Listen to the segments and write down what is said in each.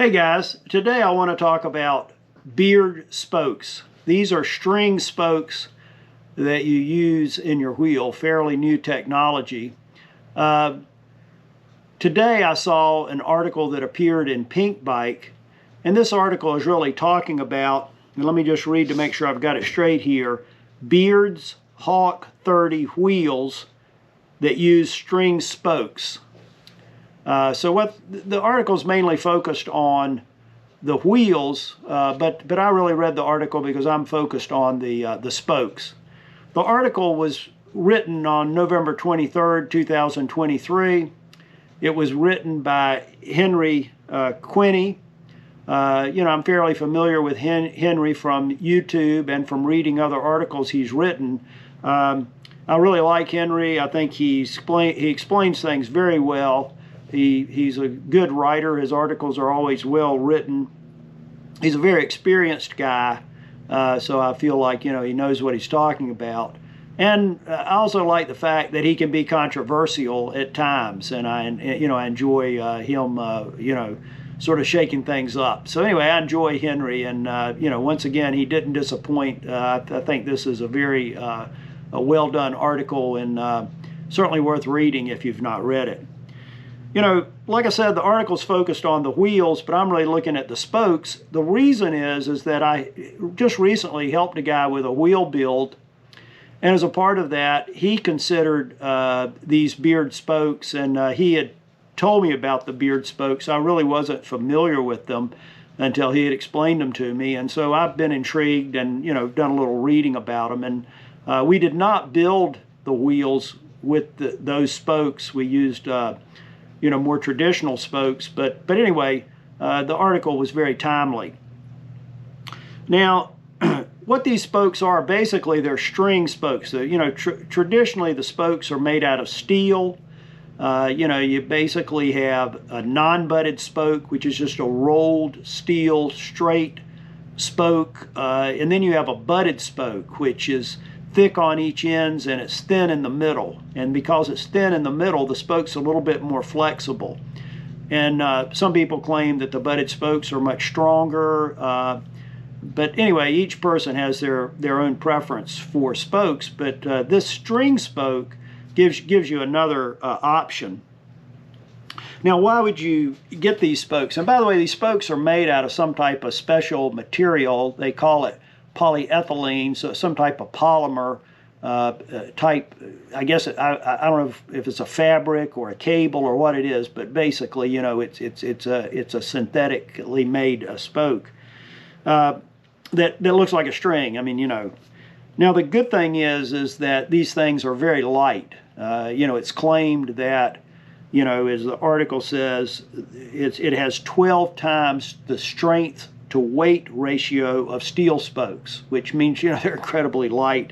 Hey guys, today I want to talk about Berd spokes. These are string spokes that you use in your wheel, fairly new technology. Today I saw an article that appeared in Pinkbike, and this article is really talking about, and let me just read to make sure I've got it straight here, Berd's Hawk 30 wheels that use string spokes. So what the article is mainly focused on the wheels, but I really read the article because I'm focused on the spokes. The article was written on November 23rd, 2023. It was written by Henry Quinney. I'm fairly familiar with Henry from YouTube and from reading other articles he's written. I really like Henry. I think he explains things very well. He's a good writer. His articles are always well written. He's a very experienced guy, so I feel like he knows what he's talking about. And I also like the fact that he can be controversial at times, and I enjoy him sort of shaking things up. So anyway, I enjoy Henry, and once again, he didn't disappoint. I think this is a very well done article, and certainly worth reading if you've not read it. Like I said, the article's focused on the wheels, but I'm really looking at the spokes. The reason is that I just recently helped a guy with a wheel build, and as a part of that, he considered these Berd spokes, and he had told me about the Berd spokes. I really wasn't familiar with them until he had explained them to me, and so I've been intrigued and done a little reading about them. And we did not build the wheels with those spokes. We used more traditional spokes, but anyway, the article was very timely. Now, what these spokes are, basically they're string spokes. Traditionally the spokes are made out of steel. You basically have a non-butted spoke, which is just a rolled steel straight spoke, and then you have a butted spoke, which is thick on each ends and it's thin in the middle. And because it's thin in the middle, the spoke's a little bit more flexible. And some people claim that the butted spokes are much stronger. But anyway, each person has their own preference for spokes. But this string spoke gives you another option. Now, why would you get these spokes? And by the way, these spokes are made out of some type of special material. They call it polyethylene, so some type of polymer type. I guess I don't know if it's a fabric or a cable or what it is, but basically, it's a synthetically made spoke that looks like a string. I mean, Now the good thing is that these things are very light. It's claimed that, as the article says, it has 12 times the strength to weight ratio of steel spokes, which means they're incredibly light.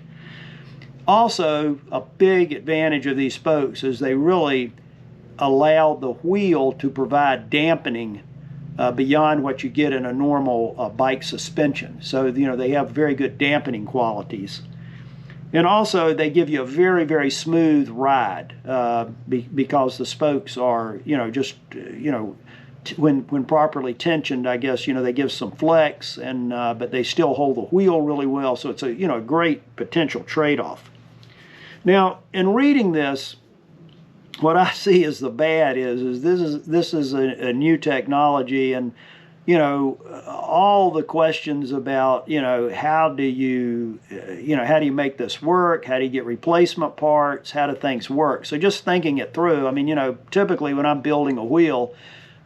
Also, a big advantage of these spokes is they really allow the wheel to provide dampening beyond what you get in a normal bike suspension. So they have very good dampening qualities, and also they give you a very, very smooth ride because the spokes are when properly tensioned, I guess, they give some flex, and but they still hold the wheel really well. So it's a great potential trade-off. Now, in reading this, what I see as the bad is this is a new technology, and all the questions about how do you make this work? How do you get replacement parts? How do things work? So just thinking it through. I mean, typically when I'm building a wheel,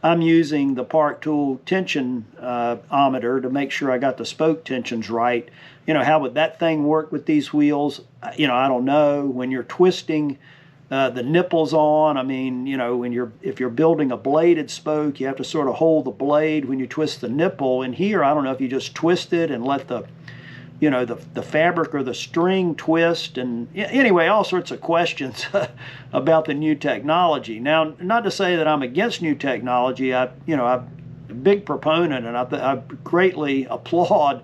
I'm using the Park Tool tensionometer to make sure I got the spoke tensions right. How would that thing work with these wheels? I don't know. When you're twisting the nipples on, I mean, if you're building a bladed spoke, you have to sort of hold the blade when you twist the nipple. And here, I don't know if you just twist it and let the fabric or the string twist, and anyway, all sorts of questions about the new technology. Now, not to say that I'm against new technology. I'm a big proponent, and I greatly applaud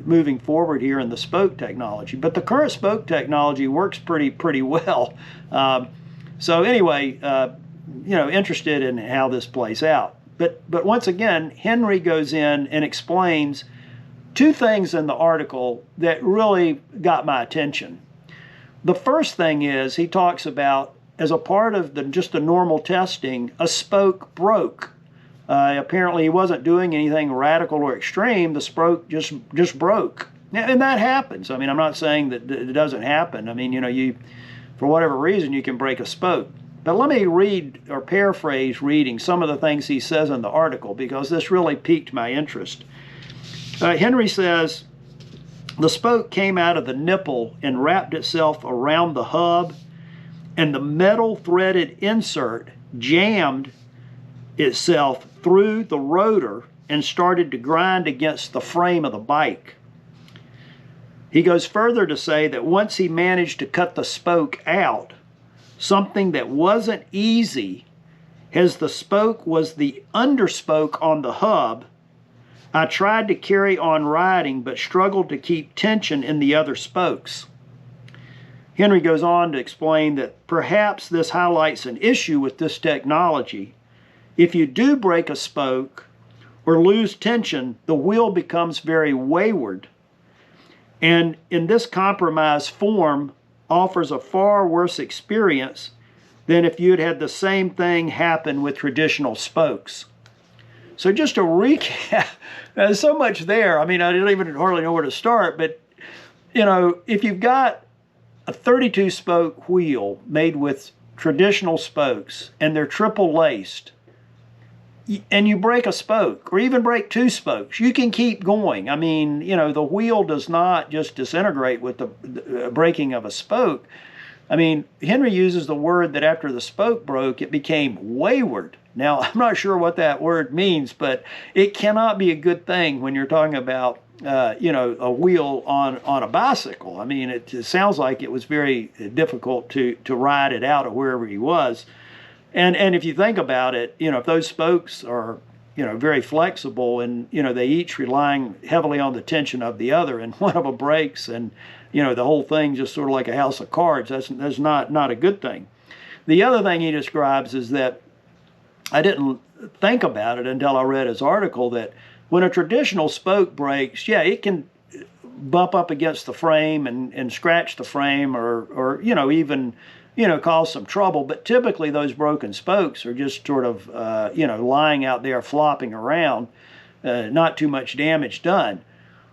moving forward here in the spoke technology. But the current spoke technology works pretty well. So anyway, interested in how this plays out. But once again, Henry goes in and explains two things in the article that really got my attention. The first thing is he talks about, as a part of just the normal testing, a spoke broke. Apparently he wasn't doing anything radical or extreme. The spoke just broke. And that happens. I mean, I'm not saying that it doesn't happen. I mean, you for whatever reason, you can break a spoke. But let me read or paraphrase reading some of the things he says in the article, because this really piqued my interest. Henry says, the spoke came out of the nipple and wrapped itself around the hub, and the metal threaded insert jammed itself through the rotor and started to grind against the frame of the bike. He goes further to say that once he managed to cut the spoke out, something that wasn't easy, as the spoke was the underspoke on the hub, I tried to carry on riding but struggled to keep tension in the other spokes. Henry goes on to explain that perhaps this highlights an issue with this technology. If you do break a spoke or lose tension, the wheel becomes very wayward, and in this compromised form offers a far worse experience than if you'd had the same thing happen with traditional spokes. So just to recap, there's so much there. I mean, I don't even hardly know where to start, but if you've got a 32 spoke wheel made with traditional spokes and they're triple laced, and you break a spoke or even break two spokes, you can keep going. I mean, the wheel does not just disintegrate with the breaking of a spoke. I mean, Henry uses the word that after the spoke broke, it became wayward. Now, I'm not sure what that word means, but it cannot be a good thing when you're talking about, a wheel on a bicycle. I mean, it sounds like it was very difficult to ride it out of wherever he was. And if you think about it, if those spokes are, very flexible and, they each relying heavily on the tension of the other, and one of them breaks and, the whole thing just sort of like a house of cards, that's not a good thing. The other thing he describes is that I didn't think about it until I read his article, that when a traditional spoke breaks, yeah, it can bump up against the frame and scratch the frame or even cause some trouble. But typically those broken spokes are just sort of, lying out there flopping around, not too much damage done.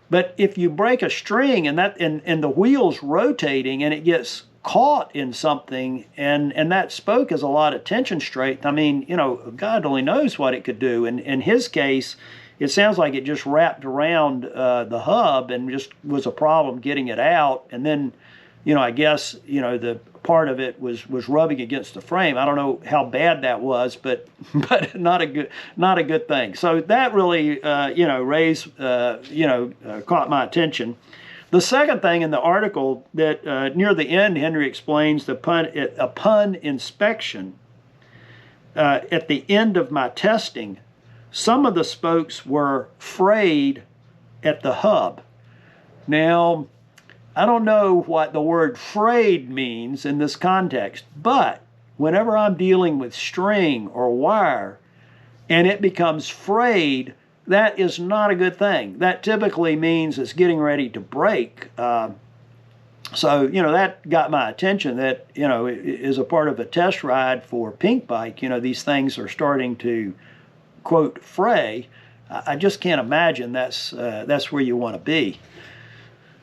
But if you break a string and the wheel's rotating and it gets caught in something and that spoke has a lot of tension strength, I mean, God only knows what it could do. And in his case, it sounds like it just wrapped around the hub and just was a problem getting it out. And then, I guess, the part of it was rubbing against the frame. I don't know how bad that was, but not a good thing. So that really, caught my attention. The second thing in the article that near the end, Henry explains upon inspection, at the end of my testing, some of the spokes were frayed at the hub. Now, I don't know what the word frayed means in this context, but whenever I'm dealing with string or wire and it becomes frayed, that is not a good thing. That typically means it's getting ready to break. So, that got my attention, that, as a part of a test ride for Pinkbike, these things are starting to, quote, fray. I just can't imagine that's where you want to be.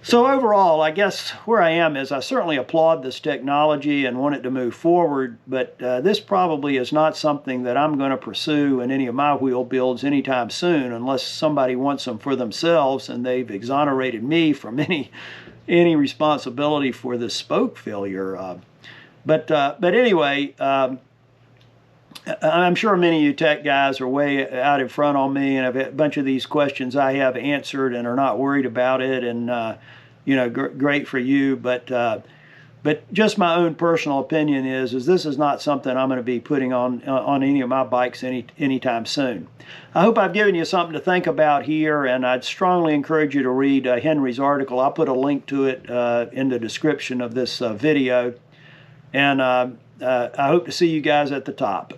So overall, I guess where I am is I certainly applaud this technology and want it to move forward, but this probably is not something that I'm going to pursue in any of my wheel builds anytime soon, unless somebody wants them for themselves and they've exonerated me from any responsibility for this spoke failure. But anyway, I'm sure many of you tech guys are way out in front on me, and I've had a bunch of these questions I have answered and are not worried about it, and great for you. But just my own personal opinion is this is not something I'm going to be putting on any of my bikes anytime soon. I hope I've given you something to think about here, and I'd strongly encourage you to read Henry's article. I'll put a link to it in the description of this video, and I hope to see you guys at the top.